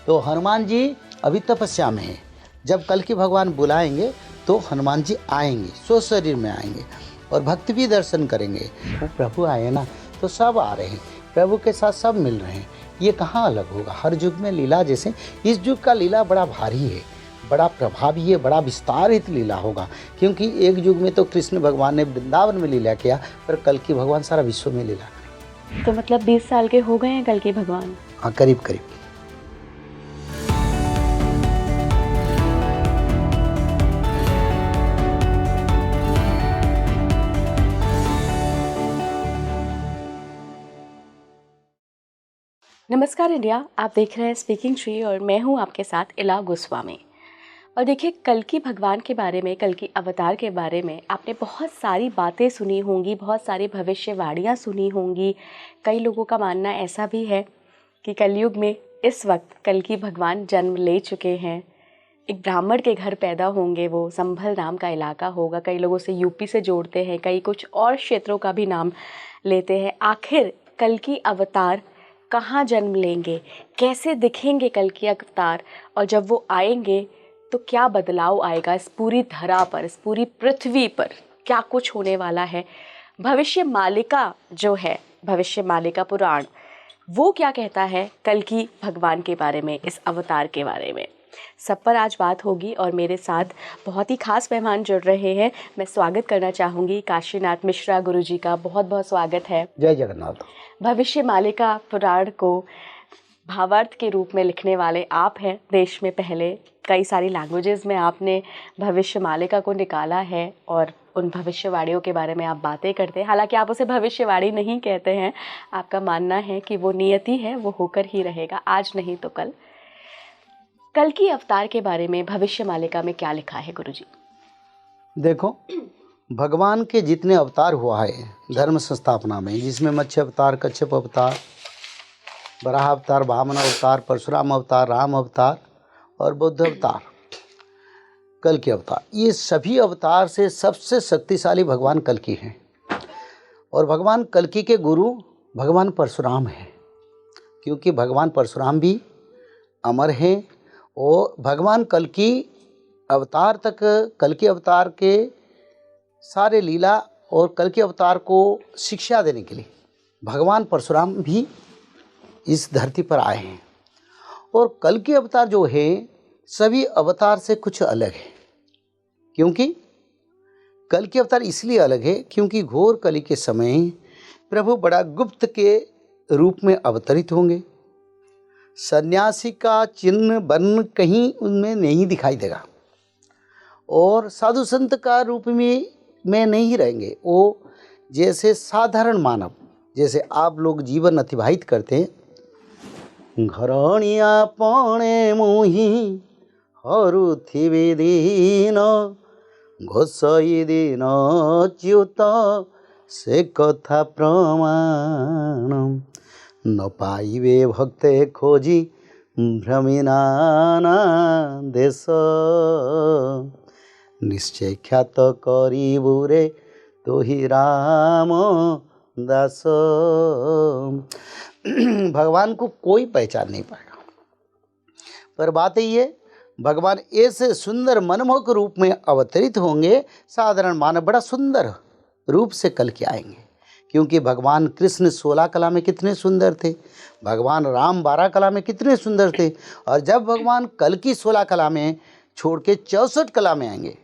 तो हनुमान जी अभी तपस्या में है। जब कल्कि भगवान बुलाएंगे तो हनुमान जी आएंगे, स्व शरीर में आएंगे और भक्त भी दर्शन करेंगे। वो प्रभु आए ना तो सब आ रहे हैं, प्रभु के साथ सब मिल रहे हैं। ये कहाँ अलग होगा? हर युग में लीला, जैसे इस युग का लीला बड़ा भारी है, बड़ा प्रभावी है, बड़ा विस्तारित लीला होगा। क्योंकि एक युग में तो कृष्ण भगवान ने वृंदावन में लीला किया, पर कल्कि भगवान सारा विश्व में लीला करेंगे। तो मतलब 20 साल के हो गए हैं कल्कि भगवान? हाँ, करीब करीब। नमस्कार इंडिया, आप देख रहे हैं स्पीकिंग ट्री और मैं हूं आपके साथ इला गोस्वामी। और देखिए, कल्कि भगवान के बारे में, कल्कि अवतार के बारे में आपने बहुत सारी बातें सुनी होंगी, बहुत सारी भविष्यवाणियाँ सुनी होंगी। कई लोगों का मानना ऐसा भी है कि कलयुग में इस वक्त कल्कि भगवान जन्म ले चुके हैं। एक ब्राह्मण के घर पैदा होंगे, वो संभल नाम का इलाका होगा। कई लोगों से यूपी से जोड़ते हैं, कई कुछ और क्षेत्रों का भी नाम लेते हैं। आखिर कल्कि अवतार कहाँ जन्म लेंगे, कैसे दिखेंगे कल्कि अवतार, और जब वो आएंगे तो क्या बदलाव आएगा इस पूरी धरा पर, इस पूरी पृथ्वी पर क्या कुछ होने वाला है। भविष्य मालिका जो है, भविष्य मालिका पुराण, वो क्या कहता है कल्कि भगवान के बारे में, इस अवतार के बारे में, सब पर आज बात होगी। और मेरे साथ बहुत ही खास मेहमान जुड़ रहे हैं। मैं स्वागत करना चाहूँगी काशीनाथ मिश्रा गुरुजी का। बहुत बहुत स्वागत है। जय जगन्नाथ। भविष्य मालिका पुराण को भावार्थ के रूप में लिखने वाले आप हैं। देश में पहले कई सारी लैंग्वेजेस में आपने भविष्य मालिका को निकाला है और उन भविष्यवाणियों के बारे में आप बातें करते हैं। हालांकि आप उसे भविष्यवाणी नहीं कहते हैं, आपका मानना है कि वो नियति है, वो होकर ही रहेगा, आज नहीं तो कल। कल्कि अवतार के बारे में भविष्य मालिका में क्या लिखा है गुरुजी? देखो, भगवान के जितने अवतार हुआ है धर्म संस्थापना में, जिसमें मत्स्य अवतार, कच्छप अवतार, वराह अवतार, वामन अवतार, परशुराम अवतार, राम अवतार और बुद्ध अवतार, कल्कि अवतार, ये सभी अवतार से सबसे शक्तिशाली भगवान कल्कि हैं। और भगवान कल्कि के गुरु भगवान परशुराम हैं, क्योंकि भगवान परशुराम भी अमर हैं। और भगवान कल्कि अवतार तक, कल्कि अवतार के सारे लीला और कल्कि अवतार को शिक्षा देने के लिए भगवान परशुराम भी इस धरती पर आए हैं। और कल्कि अवतार जो है सभी अवतार से कुछ अलग है, क्योंकि कल्कि अवतार इसलिए अलग है क्योंकि घोर कली के समय प्रभु बड़ा गुप्त के रूप में अवतरित होंगे। सन्यासी का चिन्ह वर्ण कहीं उनमें नहीं दिखाई देगा और साधु संत का रूप में नहीं रहेंगे। वो जैसे साधारण मानव, जैसे आप लोग जीवन अतिबाहित करते हैं, घरणिया पणे मुही हरुथिबे दीन घोषई दीन च्युत से कथा प्रमाण न पाइबे भक्ते खोजी भ्रमिनाना देश निश्चय ख्यात करिबुरे तो ही राम दास। भगवान को कोई पहचान नहीं पाएगा, पर बात ये है, भगवान ऐसे सुंदर मनमोहक रूप में अवतरित होंगे। साधारण मानव बड़ा सुंदर रूप से कल्कि आएंगे, क्योंकि भगवान कृष्ण 16 कला में कितने सुंदर थे, भगवान राम 12 कला में कितने सुंदर थे। और जब भगवान कल्कि 16 कला में छोड़ के 64 कला में आएंगे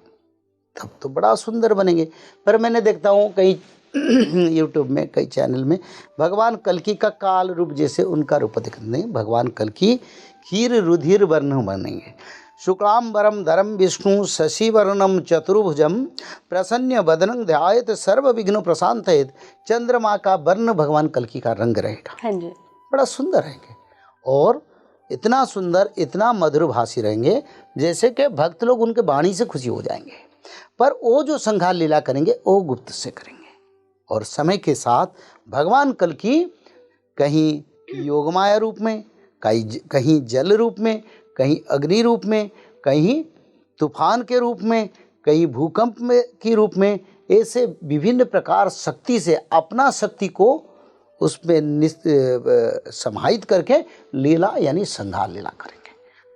तब तो बड़ा सुंदर बनेंगे। पर मैंने देखता हूँ कई यूट्यूब में, कई चैनल में भगवान कल्कि का काल रूप जैसे उनका रूप दिखते नहीं। भगवान कल्कि क्षीर रुधिर वर्ण बनेंगे। शुक्लांबरम धरम विष्णु शशिवर्णम चतुर्भुजम प्रसन्न बदनं ध्यायेत सर्व विघ्न प्रशांतयेत। चंद्रमा का वर्ण भगवान कल्कि का रंग रहेगा। हाँ जी, बड़ा सुंदर रहेंगे और इतना सुंदर, इतना मधुर भाषी रहेंगे जैसे कि भक्त लोग उनके वाणी से खुशी हो जाएंगे। पर वो जो संघार लीला करेंगे वो गुप्त से करेंगे। और समय के साथ भगवान कल्कि कहीं योगमाया रूप में, कहीं जल रूप में, कहीं अग्नि रूप में, कहीं तूफान के रूप में, कहीं भूकंप में के रूप में, ऐसे विभिन्न प्रकार शक्ति से अपना शक्ति को उसमें समाहित करके लीला यानी संहार लीला करेंगे।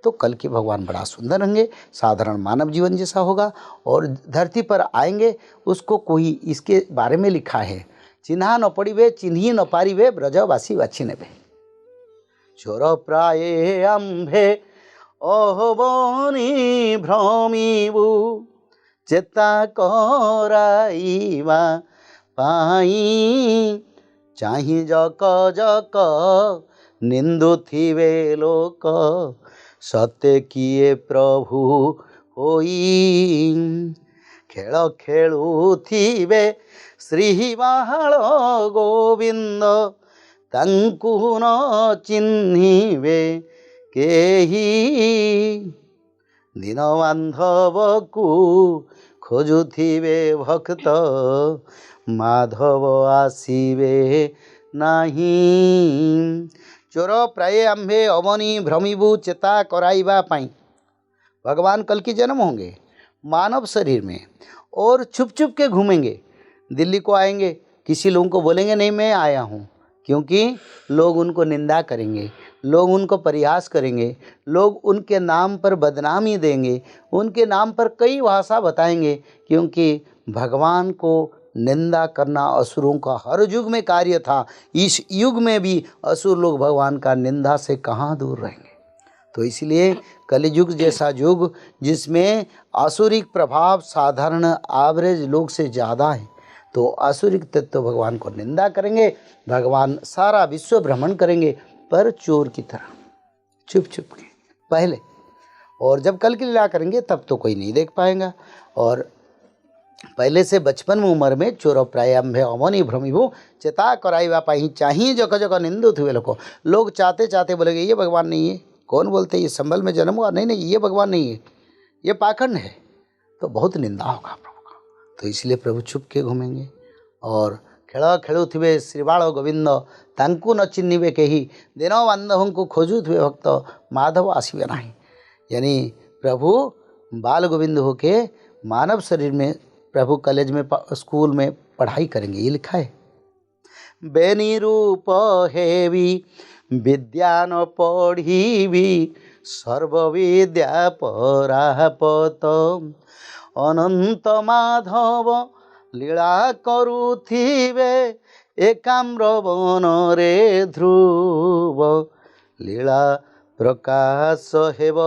तो कल के भगवान बड़ा सुंदर होंगे, साधारण मानव जीवन जैसा होगा और धरती पर आएंगे। उसको कोई इसके बारे में लिखा है, चिन्हा न पड़िबे चिन्ही न पारिबे ब्रजवासी बाछिनेबे। चोर प्राये आम्भे अहबनी भ्रमिबु चेता कराइबा पाई। चाहि जक जक निंदुथिबे लोक सत्य किए प्रभु होई। खेल खेलुथिबे श्री बाहाल गोविंद तांकु न चिन्हिबे केही। दीन बांधवकु खोजुथिबे भक्त माधव आसिबे नाही। चोर प्राय आम्भे अवनी भ्रमिबु चेता कराइबा पाई। भगवान कल की जन्म होंगे मानव शरीर में और छुप छुप के घूमेंगे। दिल्ली को आएंगे, किसी लोगों को बोलेंगे नहीं मैं आया हूँ, क्योंकि लोग उनको निंदा करेंगे, लोग उनको परिहास करेंगे, लोग उनके नाम पर बदनामी देंगे, उनके नाम पर कई भाषा बताएंगे, क्योंकि भगवान को निंदा करना असुरों का हर युग में कार्य था। इस युग में भी असुर लोग भगवान का निंदा से कहाँ दूर रहेंगे। तो इसलिए कलियुग जैसा युग जिसमें आसुरिक प्रभाव साधारण एवरेज लोग से ज़्यादा है, तो आसुरिक तत्व भगवान को निंदा करेंगे। भगवान सारा विश्व भ्रमण करेंगे पर चोर की तरह छुप छुप के पहले, और जब कल की लीला करेंगे तब तो कोई नहीं देख पाएगा। और पहले से बचपन में उम्र में चोर प्रायम्भे अमनी भ्रमिभु चेता कराइबा पाई। चाहिए जगह जगह निंदित हुए लोग चाहते चाहते बोलेंगे ये भगवान नहीं है। कौन बोलते ये संभल में जन्म हुआ, नहीं नहीं ये भगवान नहीं है, ये पाखंड है, तो बहुत निंदा होगा प्रभु का। तो इसलिए प्रभु छुप के घूमेंगे। और खेल खेलुथिबे श्रीबाल गोविंद तांकु न चिन्हिबे केही। दिन बांधवंकु खोजुथिबे भक्त माधव आसिबे नाही। यानी प्रभु बाल गोविंद होके मानव शरीर में प्रभु कॉलेज में स्कूल में पढ़ाई करेंगे, ये लिखा है। बेनी रूप हेवी विद्या न पढ़ी सर्व विद्या परापत। अनंत माधव लीला करुथिबे एकाम्र वन रे ध्रुव। लीला प्रकाश हेब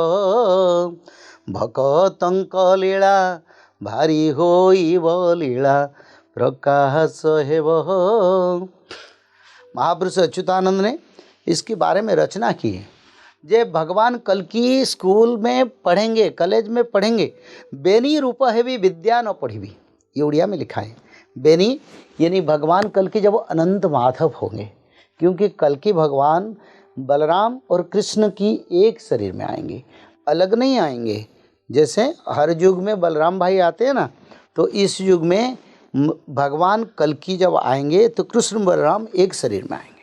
भक्तंक लीला भारी होइब लीला प्रकाश हेब। महापुरुष अच्युतानंद ने इसके बारे में रचना की है। जे भगवान कल की स्कूल में पढ़ेंगे, कॉलेज में पढ़ेंगे। बेनी रूप है भी विद्या न पढ़ी भी, ये उड़िया में लिखा है। बेनी यानी भगवान कल की जब अनंत माधव होंगे, क्योंकि कल की भगवान बलराम और कृष्ण की एक शरीर में आएंगे, अलग नहीं आएंगे। जैसे हर युग में बलराम भाई आते हैं ना, तो इस युग में भगवान कल की जब आएंगे तो कृष्ण बलराम एक शरीर में आएंगे।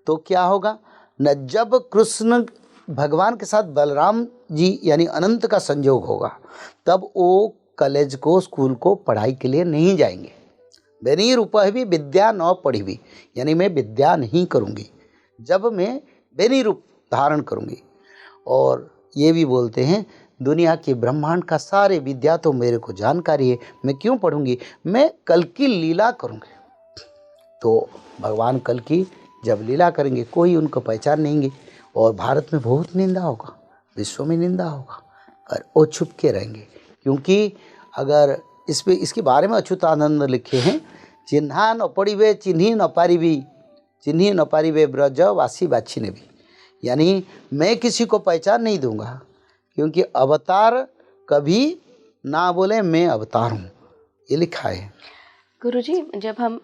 तो क्या होगा न, जब कृष्ण भगवान के साथ बलराम जी यानी अनंत का संयोग होगा, तब वो कॉलेज को स्कूल को पढ़ाई के लिए नहीं जाएंगे। बेनी रूप भी विद्या न पढ़ी भी, यानी मैं विद्या नहीं करूँगी जब मैं बेनी रूप धारण करूँगी। और ये भी बोलते हैं दुनिया के ब्रह्मांड का सारे विद्या तो मेरे को जानकारी है, मैं क्यों पढ़ूंगी, मैं कल की लीला करूंगी। तो भगवान कल की जब लीला करेंगे कोई उनको पहचान नहीं। और भारत में बहुत निंदा होगा, विश्व में निंदा होगा, और वो छुप के रहेंगे। क्योंकि अगर इस पे इसके बारे में अच्युतानंद लिखे हैं, चिन्हा न पड़िबे चिन्ही न पारिबे ब्रजवासी बाछिनेबे। यानी मैं किसी को पहचान नहीं दूंगा, क्योंकि अवतार कभी ना बोले मैं अवतार हूँ, ये लिखा है। गुरुजी, जब हम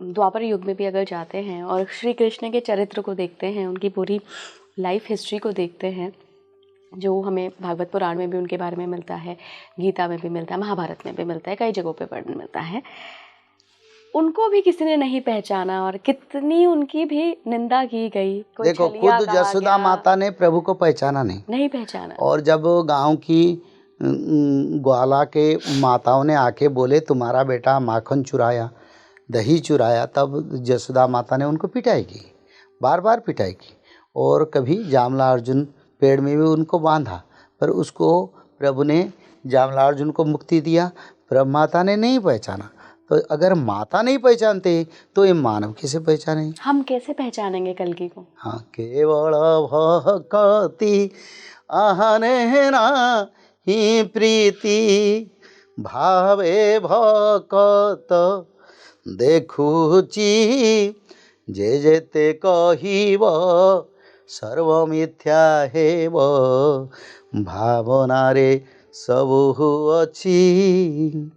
द्वापर युग में भी अगर जाते हैं और श्री कृष्ण के चरित्र को देखते हैं, उनकी पूरी लाइफ हिस्ट्री को देखते हैं, जो हमें भागवत पुराण में भी उनके बारे में मिलता है, गीता में भी मिलता है, महाभारत में भी मिलता है, कई जगहों पे पढ़ने मिलता है, उनको भी किसी ने नहीं पहचाना और कितनी उनकी भी निंदा की गई। देखो खुद यशोदा माता ने प्रभु को पहचाना नहीं पहचाना। और जब गांव की ग्वाला के माताओं ने आके बोले तुम्हारा बेटा माखन चुराया, दही चुराया, तब यशोदा माता ने उनको पिटाई की, बार बार पिटाई की। और कभी जामला अर्जुन पेड़ में भी उनको बांधा, पर उसको प्रभु ने जामलार्जुन को मुक्ति दिया, प्रभु माता ने नहीं पहचाना। तो अगर माता नहीं पहचानते तो ये मानव कैसे पहचाने? हम कैसे पहचानेंगे कल्कि को? हाँ, केवल भक्ति आहने ही प्रीति भावे भकत देखुची जे जेते कहिब सर्व मिथ्या हेब भावना रे सबु अछि।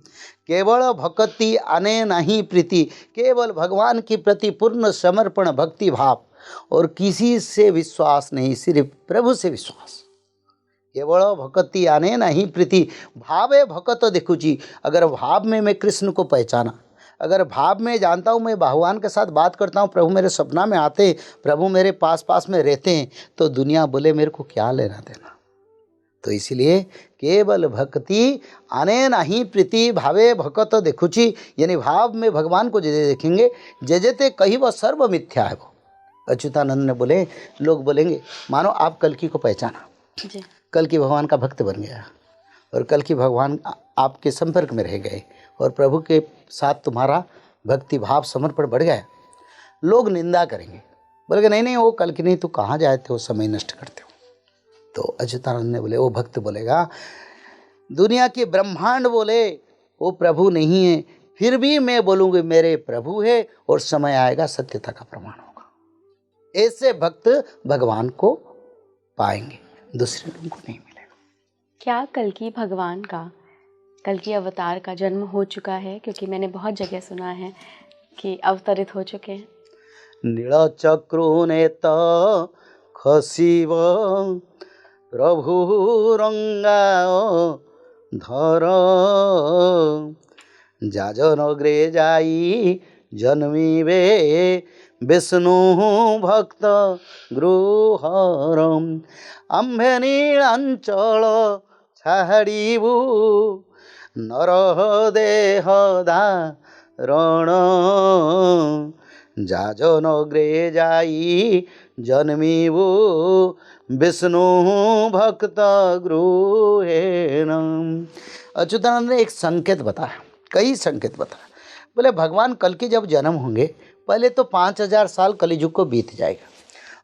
केवल भक्ति आने नहीं प्रीति, केवल भगवान के प्रति पूर्ण समर्पण भक्ति भाव और किसी से विश्वास नहीं, सिर्फ प्रभु से विश्वास। केवल भक्ति आने नहीं प्रीति भावे भकत देखुची। अगर भाव में मैं कृष्ण को पहचाना, अगर भाव में जानता हूँ मैं भगवान के साथ बात करता हूँ, प्रभु मेरे सपना में आते, प्रभु मेरे पास पास में रहते हैं, तो दुनिया बोले मेरे को क्या लेना देना। तो इसलिए केवल भक्ति आने नहीं प्रीति भावे भकत देखुची, यानी भाव में भगवान को जैसे देखेंगे जजेते कही वह सर्व मिथ्या है। वो अच्युतानंद ने बोले, लोग बोलेंगे मानो आप कल्कि को पहचाना, कल्कि भगवान का भक्त बन गया और कल्कि भगवान आपके संपर्क में रह गए और प्रभु के साथ तुम्हारा भक्ति भाव समर्पण बढ़ गया। लोग निंदा करेंगे, बोलेंगे नहीं नहीं वो कल्कि नहीं, तो कहाँ जाए थे, वो समय नष्ट करते हो। तो अच्युतानंद ने बोले, वो भक्त बोलेगा दुनिया के ब्रह्मांड बोले वो प्रभु नहीं है, फिर भी मैं बोलूँगी मेरे प्रभु है और समय आएगा सत्यता का प्रमाण होगा। ऐसे भक्त भगवान को पाएंगे, दूसरे लोगों को नहीं मिलेगा। क्या कल्कि भगवान का, कल्कि अवतार का जन्म हो चुका है? क्योंकि मैंने बहुत जगह सुना है कि अवतरित हो चुके हैं। नील चक्रु नेत खसिव प्रभु रंगा धर जाजनग्रे जाई जन्मिबे विष्णु भक्त गृहरम आम्भे नीलांचल छाड़ीबू नर देह धारण जाजनग्रे जाई जन्मिबू विष्णु भक्त गृहेण। अच्युतानंद ने एक संकेत बताया, कई संकेत बताया। बोले भगवान कल्कि जब जन्म होंगे पहले तो 5000 साल कलियुग को बीत जाएगा।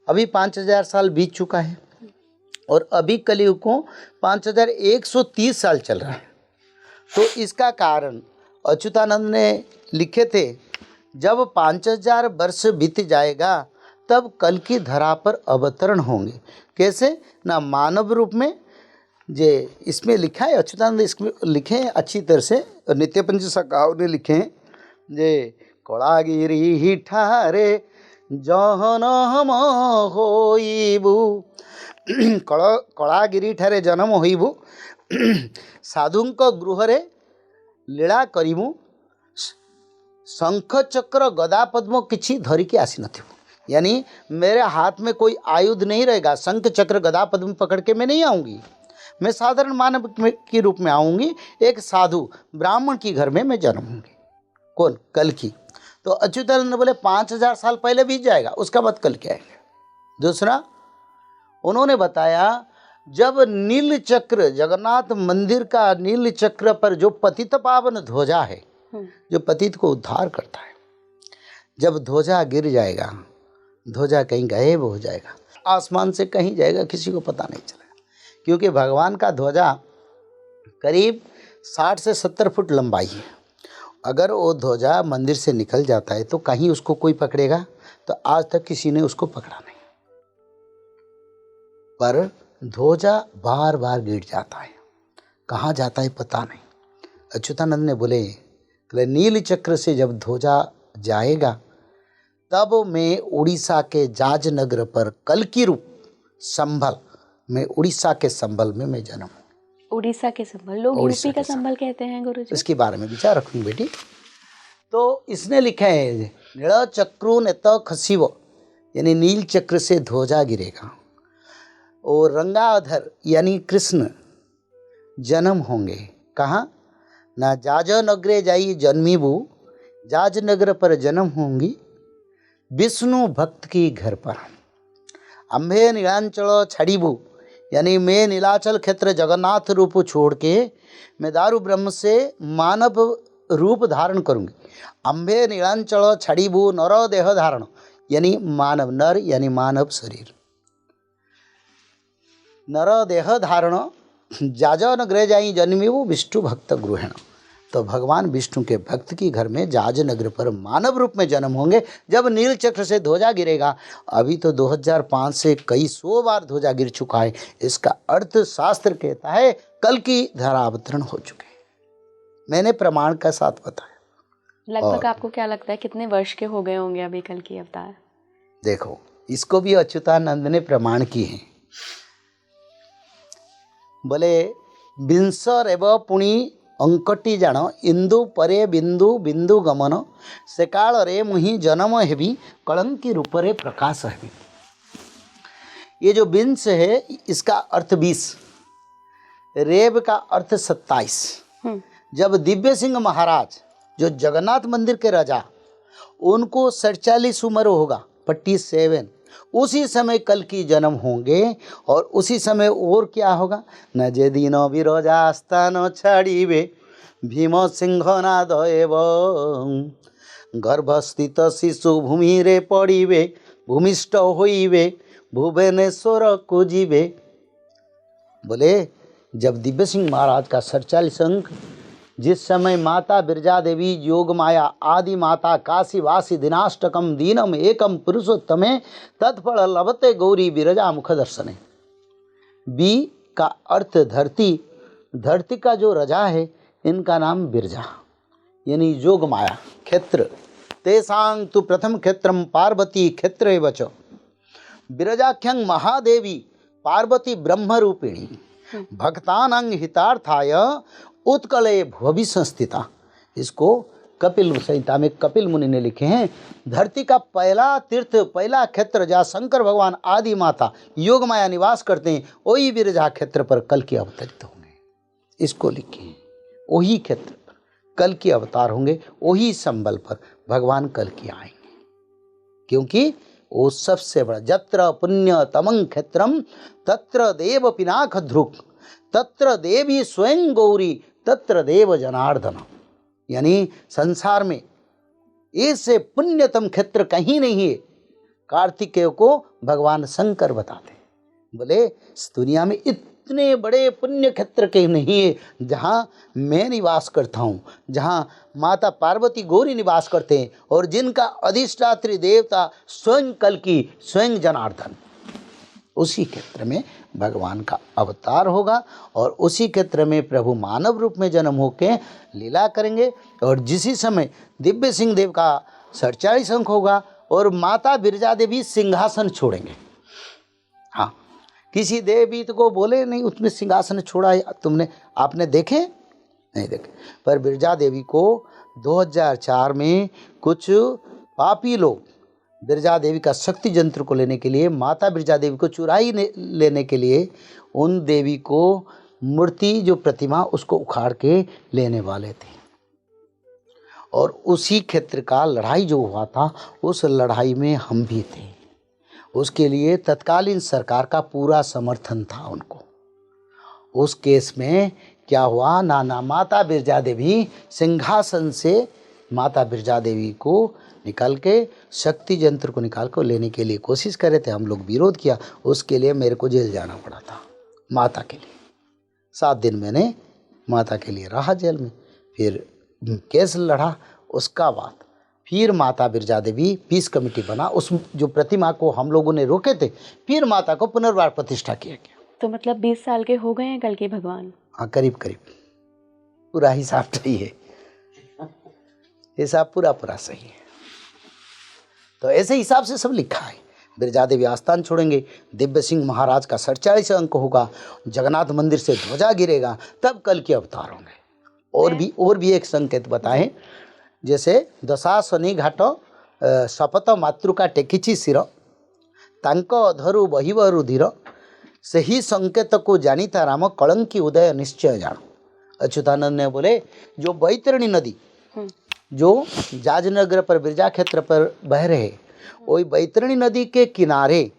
अभी 5000 साल बीत चुका है और अभी कलियुग को 5130 साल चल रहा है। तो इसका कारण अच्युतानंद ने लिखे थे, जब 5000 वर्ष बीत जाएगा तब कल्कि धरा पर अवतरण होंगे। कैसे? ना मानव रूप में, जे इसमें लिखा है, अच्युतानंद इसमें लिखे हैं अच्छी तरह से, और नित्यपंच सखाओ ने लिखे हैं जे कलागिरी ठारे जहन हम होइबू कलागिरी ठारे जन्म होइबू साधुंक गृहरे लीला करिमु शंख चक्र गदा पद्म किछि धरिकी आसी नथिबू। यानी मेरे हाथ में कोई आयुध नहीं रहेगा, शंख चक्र गदा पद्म पकड़ के मैं नहीं आऊँगी, मैं साधारण मानव के रूप में आऊँगी। एक साधु ब्राह्मण की घर में मैं जन्म होंगी। कौन? कल्कि। तो अच्युतानंद ने बोले 5000 साल पहले बीत जाएगा, उसका बाद कल्कि आएगा। दूसरा उन्होंने बताया, जब नील चक्र, जगन्नाथ मंदिर का नील चक्र पर जो पतित पावन ध्वजा है, जो पतित को उद्धार करता है, जब ध्वजा गिर जाएगा, ध्वजा कहीं गायब हो जाएगा, आसमान से कहीं जाएगा, किसी को पता नहीं चलेगा। क्योंकि भगवान का ध्वजा करीब 60 से 70 फुट लंबाई है। अगर वो ध्वजा मंदिर से निकल जाता है तो कहीं उसको कोई पकड़ेगा? तो आज तक किसी ने उसको पकड़ा नहीं। पर ध्वजा बार बार गिर जाता है, कहाँ जाता है पता नहीं। अच्युतानंद ने बोले नील चक्र से जब ध्वजा जाएगा तब मैं उड़ीसा के जाज नगर पर कल्कि रूप संभल में, उड़ीसा के संभल में मैं जन्म हूँ। उड़ीसा के संभल, लोग यूपी का संभल कहते हैं गुरुजी। इसके बारे में विचार रखूँ बेटी। तो इसने लिखा है नील चक्रु नेत खसिव, यानी नील चक्र से ध्वजा गिरेगा और रंगाधर यानी कृष्ण जन्म होंगे। कहाँ? ना जाज नगरे जाई जन्मीबू, जाज नगर पर जन्म होंगी विष्णु भक्त की घर पर। अम्भे नीलांचल छाड़ीबू, यानी मैं नीलाचल क्षेत्र जगन्नाथ रूप छोड़ के मैं दारू ब्रह्म से मानव रूप धारण करूंगी। अम्बे नीलांचल छड़ीबू नर देह धारण, यानी मानव, नर यानी मानव शरीर, नर देह धारण जाजन गृह जाई जन्मीबू विष्णु भक्त गृहण। तो भगवान विष्णु के भक्त की घर में जाज नगर पर मानव रूप में जन्म होंगे जब नील चक्र से ध्वजा गिरेगा। अभी तो 2005 से कई 100 बार ध्वजा गिर चुका है। इसका अर्थ शास्त्र कहता है कल की धरावतरण हो चुके हैं। मैंने प्रमाण का साथ बताया। लगभग आपको क्या लगता है कितने वर्ष के हो गए होंगे अभी कल की अवतार? देखो, इसको भी अच्युतानंद ने प्रमाण की है। बोले बिंस रेव पुणी अंकटी जान इंदु परे बिंदु बिंदु गमन से काल रे मुहि जन्म हेबी कलंकी रूप रे प्रकाश हेबी। ये जो बिंस है इसका अर्थ 20, रेव का अर्थ 27। जब दिव्य सिंह महाराज जो जगन्नाथ मंदिर के राजा, उनको 47 उम्र होगा, 47, उसी समय कल की जन्म होंगे। और उसी समय और क्या होगा, न जे दिन विरोजा स्थान छाड़ीबे भीम सिंह नाद एव गर्भस्थित शिशु भूमि रे पड़ीबे भूमिष्ठ होइबे भुवनेश्वर को जीवे। बोले जब दिव्य सिंह महाराज का 47 अंक, जिस समय माता बिरजा देवी योग माया आदि माता काशी वासी दिनाष्टकम दीनम एकम पुरुषोत्तमे तत्फल लभते गौरी बिरजा मुख दर्शने। बी का अर्थ धरती, धरती का जो रजा है इनका नाम बिरजा, यानी योग माया क्षेत्र। तेसांग तु प्रथम क्षेत्रम पार्वती क्षेत्र एवच बिरजाख्यं महादेवी पार्वती ब्रह्म रूपिणी भक्तानां हितार्थाय उत्कले भुवि संस्थिता। इसको कपिल संहिता में कपिल मुनि ने लिखे हैं। धरती का पहला तीर्थ, पहला क्षेत्र जहाँ शंकर भगवान आदि माता योग माया निवास करते हैं, वही विरजा क्षेत्र पर कल की अवतरित होंगे। इसको लिखे हैं, वही क्षेत्र पर कल की अवतार होंगे, वही संबल पर भगवान कल की आएंगे। क्योंकि वो सबसे बड़ा, जत्र पुण्य तमं क्षेत्रम तत्र देव पिनाक ध्रुक तत्र देवी स्वयं गौरी तत्र देव जनार्दन। यानी संसार में इससे पुण्यतम क्षेत्र कहीं नहीं है। कार्तिकेय को भगवान शंकर बताते हैं, बोले इस दुनिया में इतने बड़े पुण्य क्षेत्र कहीं नहीं है जहाँ मैं निवास करता हूँ, जहाँ माता पार्वती गौरी निवास करते हैं और जिनका अधिष्ठात्री देवता स्वयं कल्कि, स्वयं जनार्दन। उसी क्षेत्र में भगवान का अवतार होगा और उसी क्षेत्र में प्रभु मानव रूप में जन्म होकर लीला करेंगे। और जिसी समय दिव्य सिंह देव का 47 अंक होगा और माता बिरजा देवी सिंहासन छोड़ेंगे। हाँ, किसी देवी को बोले नहीं उसमें सिंहासन छोड़ा है तुमने, आपने देखे नहीं देखे। पर बिरजा देवी को 2004 में कुछ पापी लोग बिरजा देवी का शक्ति यंत्र को लेने के लिए, माता बिरजा देवी को चुराई लेने के लिए उन देवी को मूर्ति जो प्रतिमा उसको उखाड़ के लेने वाले थे। और उसी क्षेत्र का लड़ाई जो हुआ था, उस लड़ाई में हम भी थे। उसके लिए तत्कालीन सरकार का पूरा समर्थन था उनको। उस केस में क्या हुआ, नाना माता बिरजा देवी सिंहासन से माता बिरजा देवी को निकाल के, शक्ति यंत्र को निकाल कर लेने के लिए कोशिश कर रहे थे। हम लोग विरोध किया, उसके लिए मेरे को जेल जाना पड़ा था माता के लिए। 7 दिन मैंने माता के लिए रहा जेल में, फिर केस लड़ा। उसका बाद फिर माता बिरजा देवी पीस कमेटी बना, उस जो प्रतिमा को हम लोगों ने रोके थे, फिर माता को पुनर्वार प्रतिष्ठा किया गया। तो मतलब 20 साल के हो गए हैं कल के भगवान? हाँ, करीब करीब पूरा हिसाब सही है, हिसाब पूरा सही है। तो ऐसे हिसाब से सब लिखा है। बिरजा देवी आस्थान छोड़ेंगे, दिव्य सिंह महाराज का 47 अंक होगा, जगन्नाथ मंदिर से ध्वजा गिरेगा, तब कल के अवतार होंगे। और भी एक संकेत बताएं, जैसे दशाशनि घाट शपथ मातृका टेकिची सिर तांक अधरु बहिब रुधिर सही संकेत को जानीता राम कलंकी उदय निश्चय जान। अच्युतानंद ने बोले जो बैतरणी नदी जो जाजनगर पर बिरजा क्षेत्र पर बह रहे, वही बैतरणी नदी के किनारे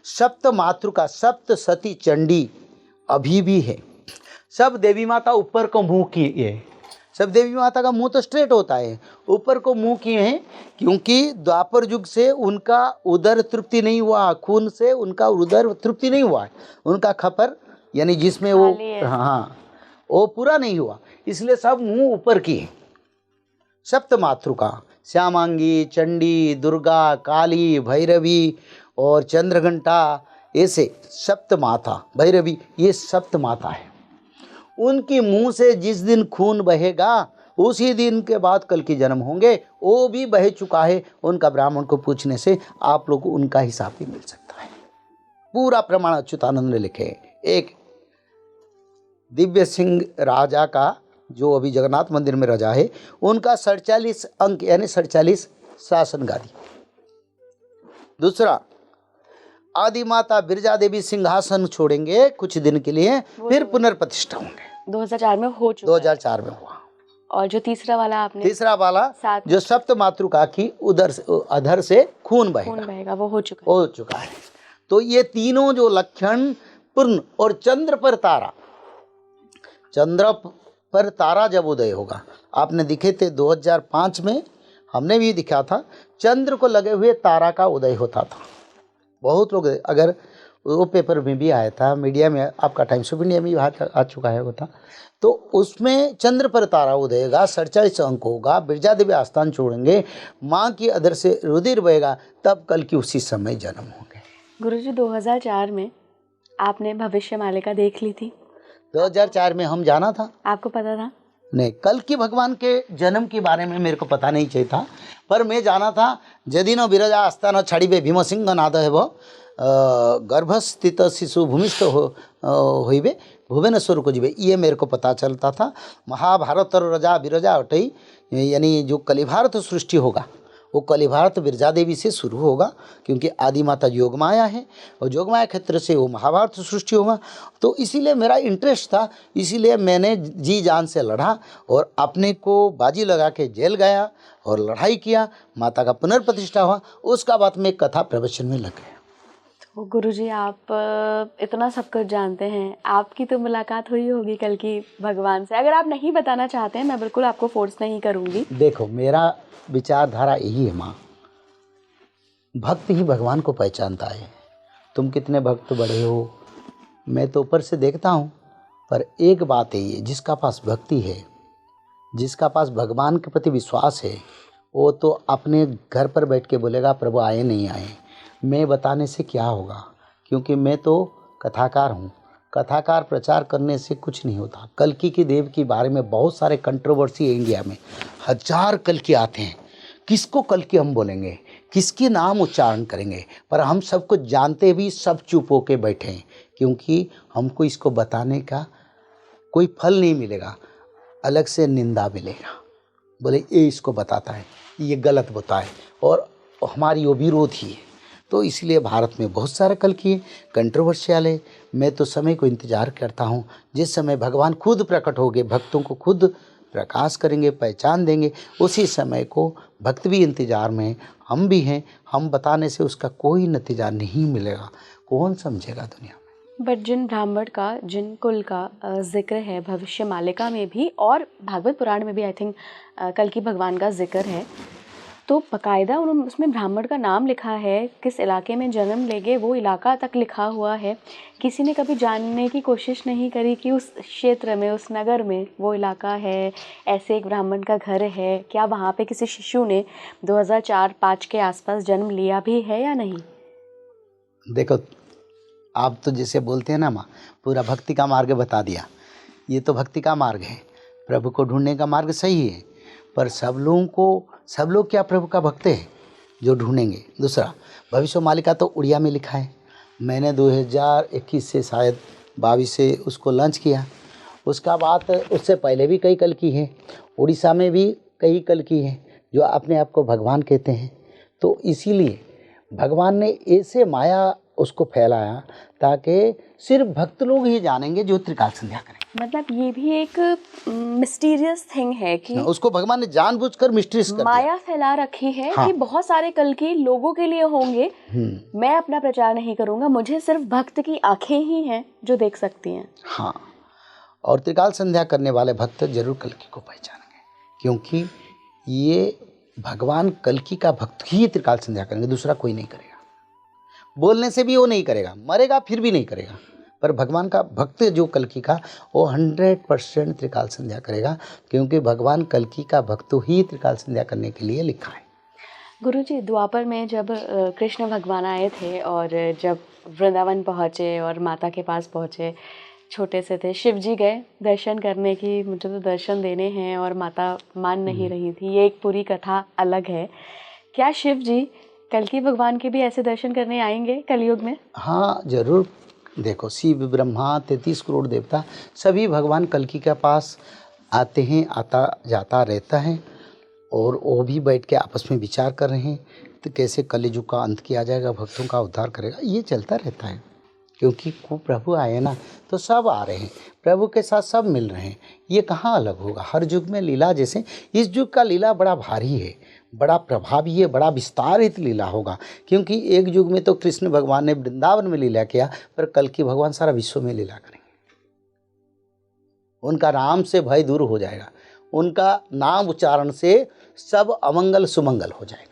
सप्त मातृका सप्त सती चंडी अभी भी है। सब देवी माता ऊपर को मुंह किए है। सब देवी माता का मुंह तो स्ट्रेट होता है, ऊपर को मुंह किए हैं, क्योंकि द्वापर युग से उनका उदर तृप्ति नहीं हुआ, खून से उनका उदर तृप्ति नहीं हुआ है, उनका खपर यानी जिसमें वो खाली है। हाँ वो पूरा नहीं हुआ, इसलिए सब मुंह ऊपर किए। सप्त मातृका श्यामांगी, चंडी, दुर्गा, काली, भैरवी और चंद्रघंटा, ऐसे सप्त माता भैरवी, ये सप्त माता है। उनकी मुंह से जिस दिन खून बहेगा उसी दिन के बाद कल की जन्म होंगे, वो भी बह चुका है। उनका ब्राह्मण को पूछने से आप लोग को उनका हिसाब भी मिल सकता है। पूरा प्रमाण अच्युतानंद ने लिखे। एक दिव्य सिंह राजा का, जो अभी जगन्नाथ मंदिर में राजा है, उनका 47 अंक यानी 47 शासन गादी। दूसरा, आदि माता बिरजा देवी सिंहासन छोड़ेंगे कुछ दिन के लिए, फिर पुनर्प्रतिष्ठा होंगे। 2004 में हो चुका 2004 में हुआ। और जो तीसरा वाला आपने तीसरा वाला सात जो सप्त मातृका की अधर से खून बहेगा, वो हो चुका है। तो ये तीनों जो लक्षण पूर्ण, और चंद्र पर तारा जब उदय होगा, आपने दिखे थे 2005 में, हमने भी दिखा था, चंद्र को लगे हुए तारा का उदय होता था। बहुत लोग, अगर वो पेपर में भी आया था, मीडिया में, आपका टाइम्स ऑफ इंडिया में भी आ चुका है वो था, तो उसमें चंद्र पर तारा उदय होगा, 47 अंक होगा, बिरजा देवी आस्थान छोड़ेंगे, माँ की अधर से रुधिर बहेगा, तब कल की उसी समय जन्म होंगे। गुरुजी 2004 में आपने भविष्य मालिका देख ली थी? 2004 में हम जाना था। आपको पता था? नहीं, कल की भगवान के जन्म के बारे में मेरे को पता नहीं चाहिए था, पर मैं जाना था। जदिनो बिरजा आस्थान छाड़िबे भीमसिंह नाद हेब, गर्भस्थित शिशु भूमिस्थ होइबे, भुवनेश्वर को जीवे, ये मेरे को पता चलता था। महाभारत और रजा बिरजा अटई, यानी जो कलिभारत सृष्टि होगा वो कलिभारत बिरजा देवी से शुरू होगा, क्योंकि आदि माता योगमाया है और योगमाया क्षेत्र से वो महाभारत सृष्टि होगा। तो इसीलिए मेरा इंटरेस्ट था, इसीलिए मैंने जी जान से लड़ा और अपने को बाजी लगा के जेल गया और लड़ाई किया। माता का पुनर्प्रतिष्ठा हुआ, उसका बाद में कथा प्रवचन में लग गया। तो गुरुजी आप इतना सब कुछ जानते हैं, आपकी तो मुलाकात हुई होगी कल की भगवान से। अगर आप नहीं बताना चाहते हैं, मैं बिल्कुल आपको फोर्स नहीं करूँगी। देखो, मेरा विचारधारा यही है माँ, भक्त ही भगवान को पहचानता है। तुम कितने भक्त बड़े हो मैं तो ऊपर से देखता हूँ, पर एक बात है ये, जिसका पास भक्ति है, जिसका पास भगवान के प्रति विश्वास है, वो तो अपने घर पर बैठ के बोलेगा प्रभु आए नहीं आए, मैं बताने से क्या होगा, क्योंकि मैं तो कथाकार हूँ। कथाकार प्रचार करने से कुछ नहीं होता। कल्कि के देव के बारे में बहुत सारे कंट्रोवर्सी है इंडिया में, 1000 कल्कि आते हैं, किसको कल्कि हम बोलेंगे, किसके नाम उच्चारण करेंगे, पर हम सब कुछ जानते भी सब चुप होके बैठे हैं, क्योंकि हमको इसको बताने का कोई फल नहीं मिलेगा, अलग से निंदा मिलेगा। बोले ये इसको बताता है, ये गलत बताए, और हमारी वो विरोधी है। तो इसलिए भारत में बहुत सारे कल्कि कंट्रोवर्शियल है। मैं तो समय को इंतज़ार करता हूँ, जिस समय भगवान खुद प्रकट होंगे, भक्तों को खुद प्रकाश करेंगे, पहचान देंगे, उसी समय को भक्त भी इंतज़ार में हैं, हम भी हैं। हम बताने से उसका कोई नतीजा नहीं मिलेगा, कौन समझेगा दुनिया में। बट जिन ब्राह्मण का, जिन कुल का जिक्र है भविष्य मालिका में भी और भागवत पुराण में भी, आई थिंक कल की भगवान का जिक्र है, तो बाकायदा उन्होंने उसमें ब्राह्मण का नाम लिखा है, किस इलाके में जन्म लेंगे वो इलाका तक लिखा हुआ है। किसी ने कभी जानने की कोशिश नहीं करी कि उस क्षेत्र में, उस नगर में वो इलाका है, ऐसे एक ब्राह्मण का घर है, क्या वहाँ पे किसी शिशु ने 2004-05 के आसपास जन्म लिया भी है या नहीं? देखो, आप तो जैसे बोलते हैं ना माँ, पूरा भक्ति का मार्ग बता दिया। ये तो भक्ति का मार्ग है, प्रभु को ढूंढने का मार्ग सही है, पर सब लोग क्या प्रभु का भक्त है जो ढूंढेंगे। दूसरा, भविष्य मालिका तो उड़िया में लिखा है, मैंने 2021 से शायद 22 से उसको लॉन्च किया। उसका बाद उससे पहले भी कई कल्कि हैं, उड़ीसा में भी कई कल्कि हैं जो अपने आप को भगवान कहते हैं। तो इसीलिए भगवान ने ऐसे माया उसको फैलाया ताकि सिर्फ भक्त लोग ही जानेंगे जो त्रिकाल संध्या करेंगे। मतलब ये भी एक मिस्टीरियस थिंग है कि उसको भगवान ने जानबूझकर मिस्ट्रीज कर दिया। माया फैला रखी है हाँ। कि बहुत सारे कल की लोगों के लिए होंगे, मैं अपना प्रचार नहीं करूंगा, मुझे सिर्फ भक्त की आंखें ही हैं जो देख सकती हैं। हाँ, और त्रिकाल संध्या करने वाले भक्त जरूर कल्कि को पहचानेंगे, क्योंकि ये भगवान कल्कि का भक्त ही त्रिकाल संध्या करेंगे, दूसरा कोई नहीं करेगा। बोलने से भी वो नहीं करेगा, मरेगा फिर भी नहीं करेगा, पर भगवान का भक्त जो कल्कि का वो 100% त्रिकाल संध्या करेगा, क्योंकि भगवान कल्कि का भक्त ही त्रिकाल संध्या करने के लिए लिखा है। गुरुजी, द्वापर में जब कृष्ण भगवान आए थे और जब वृंदावन पहुँचे और माता के पास पहुँचे, छोटे से थे, शिव जी गए दर्शन करने की, मुझे तो दर्शन देने हैं, और माता मान नहीं रही थी। ये एक पूरी कथा अलग है। क्या शिव जी कल्कि भगवान के भी ऐसे दर्शन करने आएंगे कलयुग में? हाँ जरूर। देखो, शिव ब्रह्मा 33 करोड़ देवता सभी भगवान कल्कि के पास आते हैं, आता जाता रहता है, और वो भी बैठ के आपस में विचार कर रहे हैं तो कैसे कलयुग का अंत किया जाएगा, भक्तों का उद्धार करेगा। ये चलता रहता है, क्योंकि प्रभु आए ना तो सब आ रहे हैं, प्रभु के साथ सब मिल रहे हैं। ये कहाँ अलग होगा, हर युग में लीला, जैसे इस युग का लीला बड़ा भारी है, बड़ा प्रभावी है, बड़ा विस्तारित लीला होगा, क्योंकि एक युग में तो कृष्ण भगवान ने वृंदावन में लीला किया, पर कल्कि भगवान सारा विश्व में लीला करेंगे। उनका नाम से भय दूर हो जाएगा, उनका नाम उच्चारण से सब अमंगल सुमंगल हो जाएगा।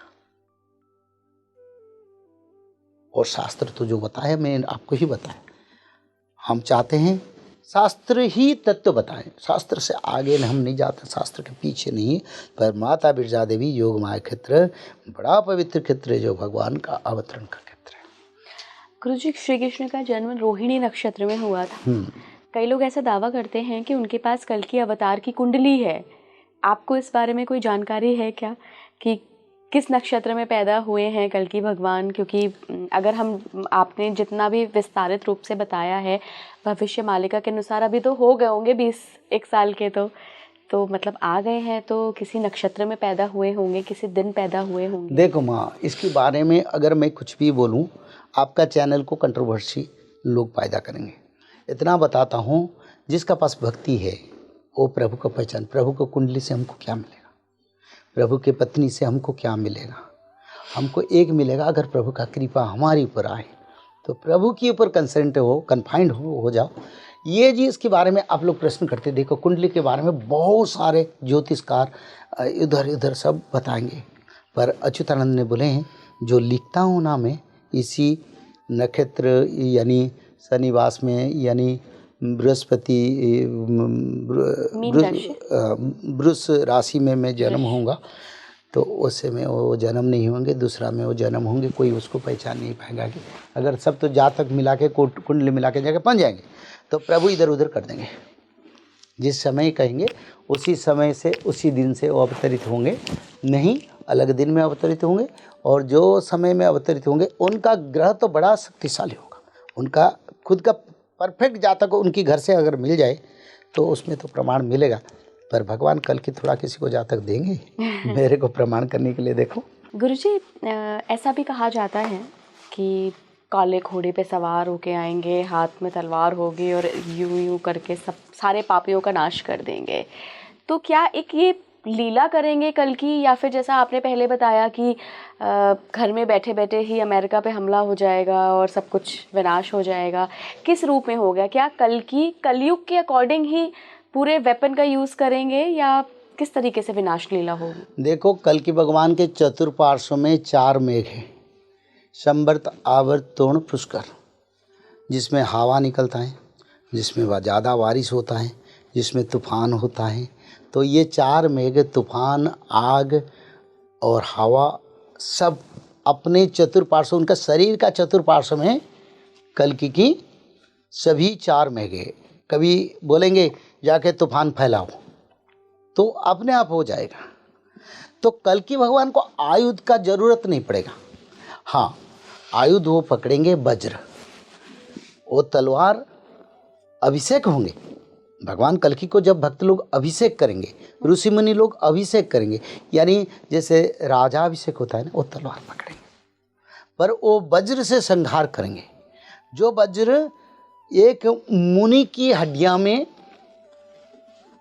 और शास्त्र तो जो बताया मैंने आपको ही बताया, हम चाहते हैं शास्त्र ही तत्व बताएं, शास्त्र से आगे हम नहीं जाते, शास्त्र के पीछे नहीं। पर माता बिरजा देवी योग माया क्षेत्र बड़ा पवित्र क्षेत्र है, जो भगवान का अवतरण का क्षेत्र है। गुरुजी, श्री कृष्ण का जन्म रोहिणी नक्षत्र में हुआ था। कई लोग ऐसा दावा करते हैं कि उनके पास कल्कि अवतार की कुंडली है। आपको इस बारे में कोई जानकारी है क्या कि किस नक्षत्र में पैदा हुए हैं कल्कि भगवान? क्योंकि अगर हम, आपने जितना भी विस्तारित रूप से बताया है, भविष्य मालिका के अनुसार अभी तो हो गए होंगे 21 साल के, तो मतलब आ गए हैं, तो किसी नक्षत्र में पैदा हुए होंगे, किसी दिन पैदा हुए होंगे। देखो माँ, इसके बारे में अगर मैं कुछ भी बोलूँ, आपका चैनल को कंट्रोवर्सी लोग पैदा करेंगे। इतना बताता हूँ, जिसका पास भक्ति है वो प्रभु को पहचान, प्रभु को कुंडली से हमको क्या मिलेगा, प्रभु के पत्नी से हमको क्या मिलेगा? हमको एक मिलेगा, अगर प्रभु का कृपा हमारे ऊपर आए तो प्रभु के ऊपर कंसेंट हो, कन्फाइंड हो जाओ। ये जी इसके बारे में आप लोग प्रश्न करते, देखो कुंडली के बारे में बहुत सारे ज्योतिषकार इधर इधर सब बताएंगे, पर अच्युतानंद ने बोले हैं जो लिखता हूँ ना मैं, इसी नक्षत्र यानी शनिवास में, यानी बृहस्पति वृष राशि में मैं जन्म होऊंगा, तो उससे में वो जन्म नहीं होंगे, दूसरा में वो जन्म होंगे, कोई उसको पहचान नहीं पाएगा। कि अगर सब तो जातक मिला के कुंडली मिला के जाके बन जाएंगे, तो प्रभु इधर उधर कर देंगे। जिस समय कहेंगे उसी समय से, उसी दिन से वो अवतरित होंगे, नहीं अलग दिन में अवतरित होंगे। और जो समय में अवतरित होंगे उनका ग्रह तो बड़ा शक्तिशाली होगा, उनका खुद का परफेक्ट जातक उनकी घर से अगर मिल जाए तो उसमें तो प्रमाण मिलेगा। पर भगवान कल्कि थोड़ा किसी को जातक देंगे मेरे को प्रमाण करने के लिए। देखो गुरुजी, ऐसा भी कहा जाता है कि काले घोड़े पे सवार होके आएंगे, हाथ में तलवार होगी और यूं यूं करके सब सारे पापियों का नाश कर देंगे। तो क्या एक ये लीला करेंगे कल्कि, या फिर जैसा आपने पहले बताया कि घर में बैठे बैठे ही अमेरिका पे हमला हो जाएगा और सब कुछ विनाश हो जाएगा? किस रूप में होगा? क्या कल्कि कलयुग के अकॉर्डिंग ही पूरे वेपन का यूज़ करेंगे, या किस तरीके से विनाश लीला होगी? देखो, कल्कि भगवान के चतुर्पार्श्व में 4 मेघ हैं, संवर्त, आवर्त, तोण, पुष्कर, जिसमें हवा निकलता है, जिसमें ज़्यादा बारिश होता है, जिसमें तूफान होता है। तो ये 4 मेघ, तूफान, आग और हवा, सब अपने चतुर्पार्श्व, उनका शरीर का चतुर्पार्श्व में कल्कि की सभी 4 मेघ। कभी बोलेंगे जाके तूफान फैलाओ तो अपने आप हो जाएगा। तो कल्कि भगवान को आयुध का जरूरत नहीं पड़ेगा। हाँ, आयुध वो पकड़ेंगे वज्र, वो तलवार, अभिषेक होंगे। भगवान कल्कि को जब भक्त लोग अभिषेक करेंगे, ऋषि मुनि लोग अभिषेक करेंगे, यानी जैसे राजा अभिषेक होता है ना, वो तलवार पकड़ेंगे, पर वो वज्र से संहार करेंगे। जो वज्र एक मुनि की हड्डियां में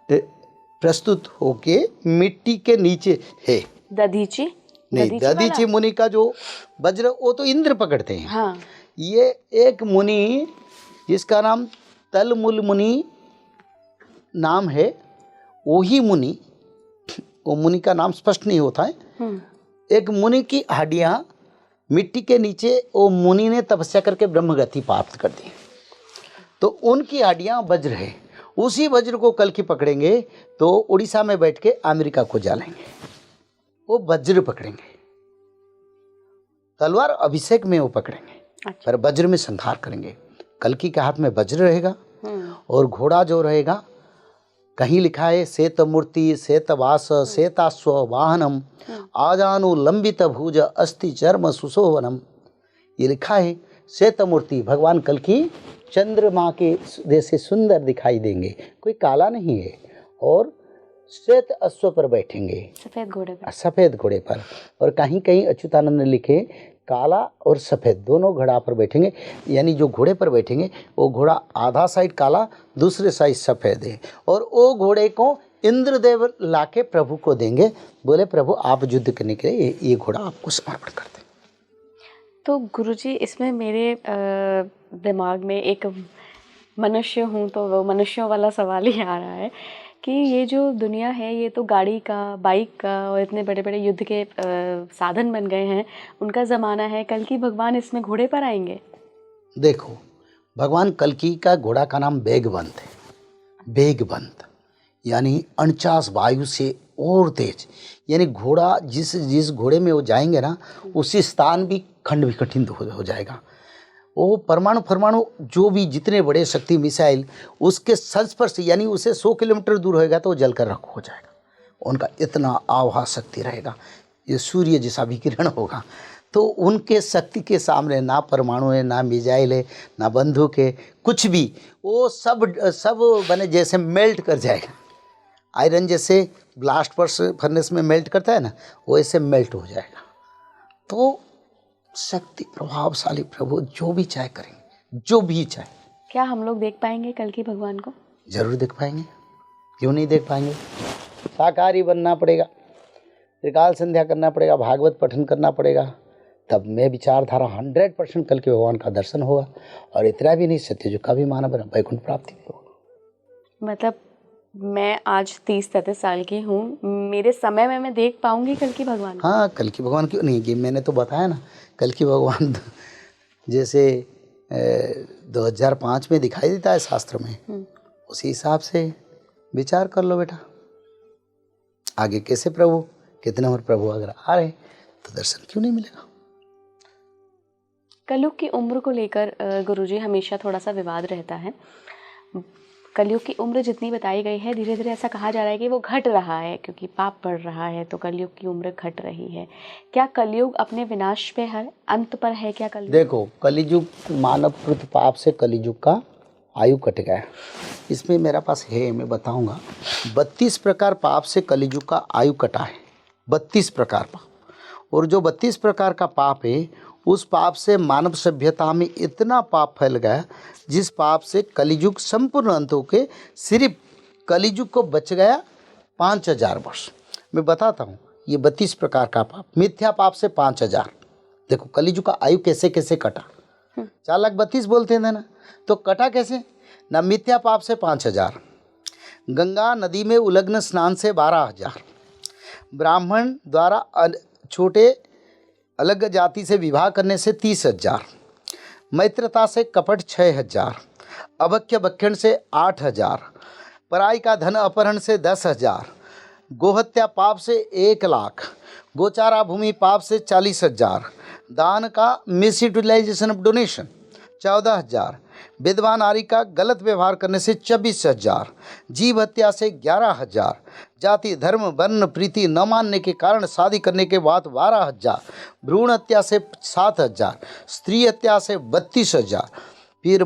प्रस्तुत होके मिट्टी के नीचे है। दधीची नहीं, दधीची मुनि का जो वज्र वो तो इंद्र पकड़ते हैं। हाँ। ये एक मुनि जिसका नाम तलमुल मुनि नाम है, वही मुनि, वो मुनि का नाम स्पष्ट नहीं होता है। एक मुनि की हड्डियां मिट्टी के नीचे, वो मुनि ने तपस्या करके ब्रह्मगति प्राप्त कर दी, तो उनकी हड्डियां वज्र है। उसी वज्र को कल की पकड़ेंगे तो उड़ीसा में बैठ के अमेरिका को जालेंगे, वो वज्र पकड़ेंगे। तलवार अभिषेक में वो पकड़ेंगे। अच्छा। पर वज्र में संहार करेंगे। कल्कि के हाथ में वज्र रहेगा और घोड़ा जो रहेगा, कहीं लिखा है श्वेत मूर्ति श्वेत वास श्वेताश्व वाहनम आजानु लंबित भुज अस्ति चर्म सुशोभनम। ये लिखा है श्वेत मूर्ति, भगवान कल्कि चंद्रमा के जैसे सुंदर दिखाई देंगे, कोई काला नहीं है, और श्वेत अश्व पर बैठेंगे, सफेद घोड़े पर। और कहीं कहीं अच्युतानंद ने लिखे काला और सफ़ेद दोनों घोड़ा पर बैठेंगे, यानी जो घोड़े पर बैठेंगे वो घोड़ा आधा साइड काला दूसरे साइड सफ़ेद है, और वो घोड़े को इंद्रदेव लाके प्रभु को देंगे, बोले प्रभु आप युद्ध करने के लिए ये घोड़ा आपको समर्पण करते। तो गुरुजी, इसमें मेरे दिमाग में एक मनुष्य हूँ तो वो मनुष्यों वाला सवाल ही आ रहा है कि ये जो दुनिया है ये तो गाड़ी का, बाइक का और इतने बड़े बड़े युद्ध के साधन बन गए हैं, उनका ज़माना है। कल्कि भगवान इसमें घोड़े पर आएंगे? देखो, भगवान कल्कि का घोड़ा का नाम वेगवंत है। वेगवंत यानी 49 वायु से और तेज, यानी घोड़ा जिस घोड़े में वो जाएंगे ना, उसी स्थान भी खंड विखंडित हो जाएगा। वो परमाणु जो भी जितने बड़े शक्ति मिसाइल उसके संस्पर्श, यानी उसे 100 किलोमीटर दूर होएगा तो वो जलकर राख हो जाएगा। उनका इतना आभा शक्ति रहेगा, ये सूर्य जैसा विकिरण होगा। तो उनके शक्ति के सामने ना परमाणु है, ना मिसाइल है, ना बंदूक है, कुछ भी, वो सब बने जैसे मेल्ट कर जाएगा। आयरन जैसे ब्लास्ट फर्नेस में मेल्ट करता है ना, वैसे मेल्ट हो जाएगा। तो शक्ति प्रभावशाली प्रभु जो भी चाहे करेंगे, जो भी चाहे। क्या हम लोग देख पाएंगे कल्कि भगवान को? जरूर देख पाएंगे, क्यों नहीं देख पाएंगे। शाकाहारी बनना पड़ेगा, त्रिकाल संध्या करना पड़ेगा, भागवत पठन करना पड़ेगा, तब मैं विचारधारा 100% कल्कि भगवान का दर्शन होगा। और इतना भी नहीं, सत्ययुग का भी मानव बना, वैकुंठ प्राप्ति भी होगा। मतलब मैं आज 30-33 साल की हूँ, मेरे समय में मैं देख पाऊंगी कल्कि भगवान? हाँ, कल्कि भगवान क्यों नहीं, कि मैंने तो बताया ना, कल्कि भगवान जैसे 2005 में दिखाई देता है शास्त्र में, उसी हिसाब से विचार कर लो बेटा। आगे कैसे प्रभु, कितने और प्रभु अगर आ रहे तो दर्शन क्यों नहीं मिलेगा। कलयुग की उम्र को लेकर गुरुजी हमेशा थोड़ा सा विवाद रहता है। कलयुग की उम्र जितनी बताई गई है, धीरे धीरे ऐसा कहा जा रहा है कि वो घट रहा है, क्योंकि पाप बढ़ रहा है तो कलयुग की उम्र घट रही है। क्या कलयुग अपने विनाश पे है, अंत पर है क्या कलयुग? देखो, कलयुग मानव कृत पाप से कलयुग का आयु कट गया। इसमें मेरा पास है, मैं बताऊंगा। 32 प्रकार पाप से कलयुग का आयु कटा है, 32 प्रकार पाप। और जो 32 प्रकार का पाप है, उस पाप से मानव सभ्यता में इतना पाप फैल गया, जिस पाप से कलियुग संपूर्ण अंत होके सिर्फ कलियुग को बच गया 5000 वर्ष। मैं बताता हूँ, ये 32 प्रकार का पाप, मिथ्या पाप से 5000। देखो कलियुग का आयु कैसे कैसे कटा। 4,32,000 बोलते हैं ना, तो कटा कैसे ना। मिथ्या पाप से 5000, गंगा नदी में उलग्न स्नान से 12,000, ब्राह्मण द्वारा छोटे अलग जाति से विवाह करने से 30,000, मैत्रता से कपट 6,000, अभक्ष्य भक्षण से 8,000, पराई का धन अपहरण से 10,000, गोहत्या पाप से 1,00,000, गोचारा भूमि पाप से 40,000, दान का मिसयूटिलाइजेशन ऑफ डोनेशन 14,000, विधवा नारी का गलत व्यवहार करने से 24,000, जीव हत्या से 11,000, जाति धर्म वर्ण प्रीति न मानने के कारण शादी करने के बाद 12,000, भ्रूण हत्या से 7,000, स्त्री हत्या से 32,000, फिर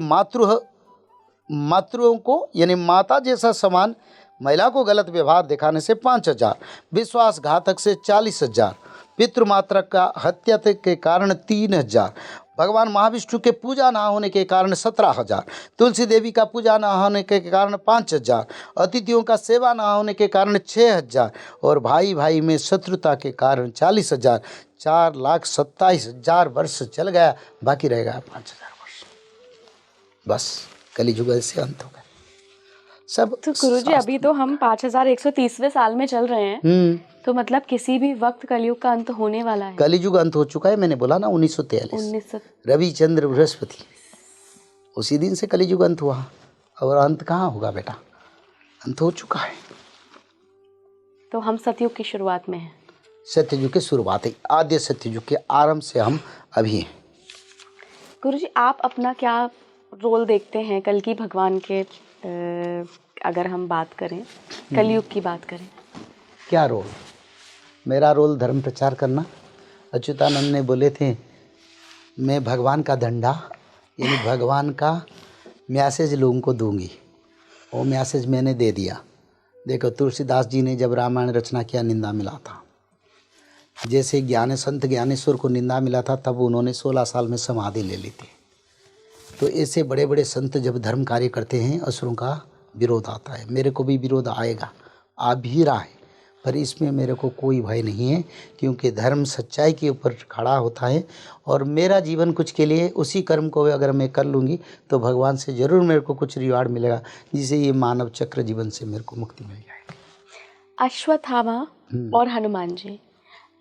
मातृओं को यानी माता जैसा समान महिला को गलत व्यवहार दिखाने से 5,000, विश्वासघातक से 40,000, पितृमात्र का हत्या के कारण 3,000, भगवान महाविष्णु के पूजा ना होने के कारण 17,000, तुलसी देवी का पूजा ना होने के कारण 5,000, अतिथियों का सेवा ना होने के कारण 6,000 और भाई भाई में शत्रुता के कारण 40,000। 4,27,000 वर्ष चल गया, बाकी रह गया 5,000 वर्ष। बस कलियुग से अंत हो गया सब। तो गुरुजी अभी तो हम 5130वें साल में चल रहे हैं, तो मतलब किसी भी वक्त कलयुग का अंत होने वाला है। कलियुग अंत हो चुका है, मैंने बोला ना 1943 रविचंद्र बृहस्पति, उसी दिन से कलियुग अंत हुआ। और अंत कहाँ होगा बेटा, अंत हो चुका है। तो हम सतयुग की शुरुआत में हैं। सत्ययुग की शुरुआत है, आद्य सत्ययुग के आरंभ से हम अभी हैं। गुरुजी आप अपना क्या रोल देखते हैं कल्कि भगवान के, अगर हम बात करें कलयुग की बात करें? क्या रोल? मेरा रोल धर्म प्रचार करना। अच्युतानंद ने बोले थे मैं भगवान का डंडा यानी भगवान का मैसेज लोगों को दूंगी, वो मैसेज मैंने दे दिया। देखो तुलसीदास जी ने जब रामायण रचना किया निंदा मिला था, जैसे संत ज्ञानेश्वर को निंदा मिला था, तब उन्होंने 16 साल में समाधि ले ली थी। तो ऐसे बड़े बड़े संत जब धर्म कार्य करते हैं असुरों का विरोध आता है। मेरे को भी विरोध आएगा, आ भी रहा है, पर इसमें मेरे को कोई भय नहीं है, क्योंकि धर्म सच्चाई के ऊपर खड़ा होता है। और मेरा जीवन कुछ के लिए, उसी कर्म को अगर मैं कर लूँगी तो भगवान से ज़रूर मेरे को कुछ रिवार्ड मिलेगा, जिससे ये मानव चक्र जीवन से मेरे को मुक्ति मिल जाएगी। अश्वत्थामा और हनुमान जी,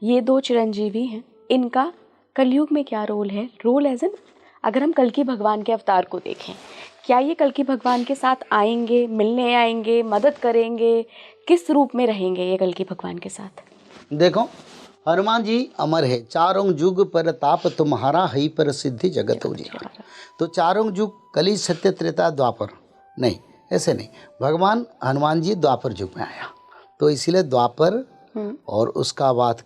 ये दो चिरंजीवी हैं, इनका कलयुग में क्या रोल है? रोल एज एन, अगर हम कल्कि भगवान के अवतार को देखें, क्या ये कल्कि भगवान के साथ आएंगे, मिलने आएंगे, मदद करेंगे, किस रूप में रहेंगे ये कल्कि भगवान के साथ? देखो हनुमान जी अमर है, चारों युग पर ताप तुम्हारा, हई पर सिद्धि जगत उजियारा। तो चारों युग, कली सत्य त्रेता द्वापर नहीं, ऐसे नहीं। भगवान हनुमान जी द्वापर युग में आया, तो इसीलिए द्वापर और उसका बाद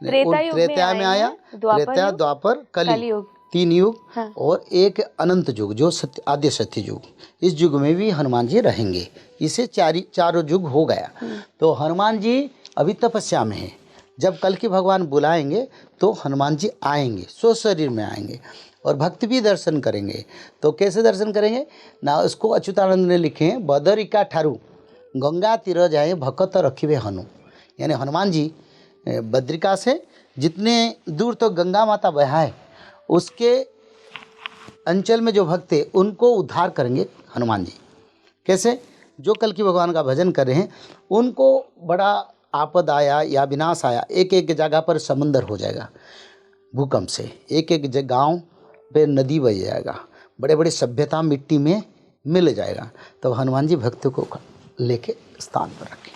त्रेता में आया, त्रेता द्वापर कलियुग, 3 युग। हाँ। और एक अनंत युग जो आद्य सत्य युग, इस युग में भी हनुमान जी रहेंगे। इसे चारों युग हो गया। तो हनुमान जी अभी तपस्या में है, जब कल्कि भगवान बुलाएंगे तो हनुमान जी आएंगे, स्व शरीर में आएंगे और भक्त भी दर्शन करेंगे। तो कैसे दर्शन करेंगे ना, उसको अच्युतानंद ने लिखे हैं, बदरिका ठारू गंगा तीर जाए भक्त रखिवे हनु। यानी हनुमान जी बद्रिका से जितने दूर तो गंगा माता बहा है, उसके अंचल में जो भक्त है उनको उद्धार करेंगे हनुमान जी। कैसे? जो कल्कि भगवान का भजन कर रहे हैं, उनको बड़ा आपद आया या विनाश आया, एक एक जगह पर समुंदर हो जाएगा भूकंप से, एक एक गांव पे नदी बह जाएगा, बड़े बड़े सभ्यता मिट्टी में मिल जाएगा। तो हनुमान जी भक्तों को लेके स्थान पर रखें,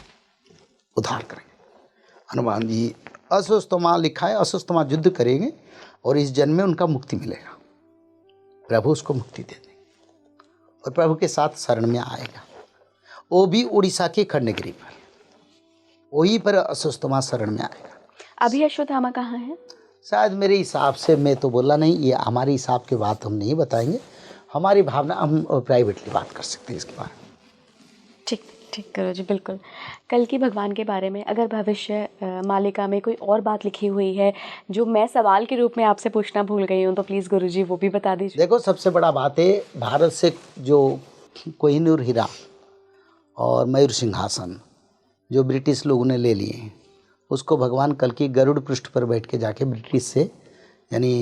उद्धार करेंगे। हनुमान जी अस्वस्थमा लिखा है, अस्वस्थमा युद्ध करेंगे और इस जन्म में उनका मुक्ति मिलेगा, प्रभु उसको मुक्ति दे देंगे और प्रभु के साथ शरण में आएगा। वो भी उड़ीसा के खंडगिरी पर, वहीं पर अस्वस्थमा शरण में आएगा। अभी अश्वत्थामा कहाँ है? शायद मेरे हिसाब से, मैं तो बोला नहीं, ये हमारे हिसाब की बात हम नहीं बताएंगे, हमारी भावना, हम प्राइवेटली बात कर सकते हैं इसके बारे में। ठीक ठीक करो जी, बिल्कुल। कल्कि भगवान के बारे में अगर भविष्य मालिका में कोई और बात लिखी हुई है जो मैं सवाल के रूप में आपसे पूछना भूल गई हूँ, तो प्लीज़ गुरुजी वो भी बता दीजिए। देखो सबसे बड़ा बात है, भारत से जो कोहिनूर हीरा और मयूर सिंहासन जो ब्रिटिश लोगों ने ले लिए हैं, उसको भगवान कल्कि गरुड़ पृष्ठ पर बैठ के जाके ब्रिटिश से, यानी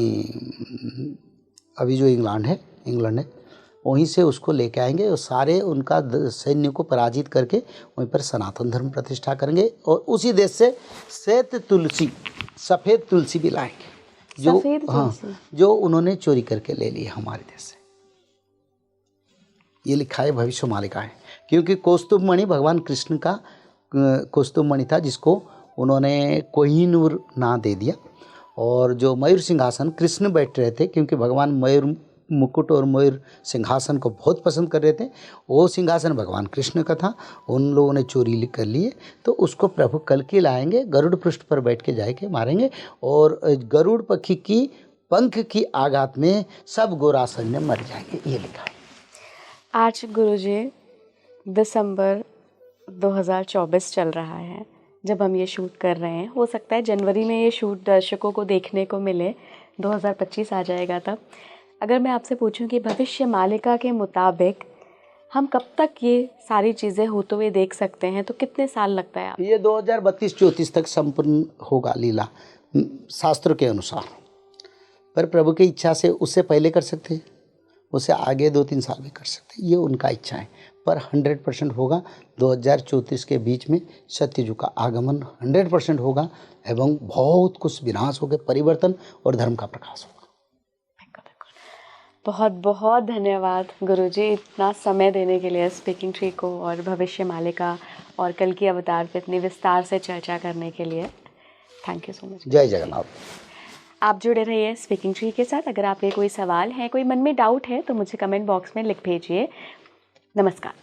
अभी जो इंग्लैंड है, वहीं से उसको लेके आएंगे और सारे उनका सैन्य को पराजित करके वहीं पर सनातन धर्म प्रतिष्ठा करेंगे। और उसी देश से सफ़ेद तुलसी भी लाएंगे, जो जो उन्होंने चोरी करके ले ली हमारे देश से। ये लिखा है भविष्य मालिका है, क्योंकि कौस्तुभ मणि भगवान कृष्ण का कौस्तुभ मणि था, जिसको उन्होंने कोहिनूर ना दे दिया। और जो मयूर सिंहासन कृष्ण बैठ रहे थे, क्योंकि भगवान मयूर मुकुट और मयूर सिंहासन को बहुत पसंद कर रहे थे, वो सिंहासन भगवान कृष्ण का था, उन लोगों ने चोरी कर लिए। तो उसको प्रभु कल्कि लाएंगे, गरुड़ पृष्ठ पर बैठ के जाके मारेंगे और गरुड़ पक्षी की पंख की आघात में सब गोरा सैन्य मर जाएंगे, ये लिखा है। आज गुरुजी दिसंबर 2024 चल रहा है, जब हम ये शूट कर रहे हैं, हो सकता है जनवरी में ये शूट दर्शकों को देखने को मिले, 2025 आ जाएगा तब। अगर मैं आपसे पूछूं कि भविष्य मालिका के मुताबिक हम कब तक ये सारी चीज़ें होते हुए देख सकते हैं, तो कितने साल लगता है आप? ये 2032-34 तक संपूर्ण होगा लीला, शास्त्र के अनुसार। पर प्रभु की इच्छा से उससे पहले कर सकते हैं, उससे आगे 2-3 साल भी कर सकते हैं, ये उनका इच्छा है। पर 100% होगा 2034 के बीच में सत्ययुग का आगमन 100% होगा एवं बहुत कुछ विनाश हो गए, परिवर्तन और धर्म का प्रकाश होगा। बहुत बहुत धन्यवाद गुरुजी, इतना समय देने के लिए स्पीकिंग ट्री को और भविष्य मालिका और कल की अवतार पे इतनी विस्तार से चर्चा करने के लिए। Thank you so much. जय जगन्नाथ। आप जुड़े रहिए स्पीकिंग ट्री के साथ। अगर आपके कोई सवाल है, कोई मन में डाउट है, तो मुझे कमेंट बॉक्स में लिख भेजिए। नमस्कार।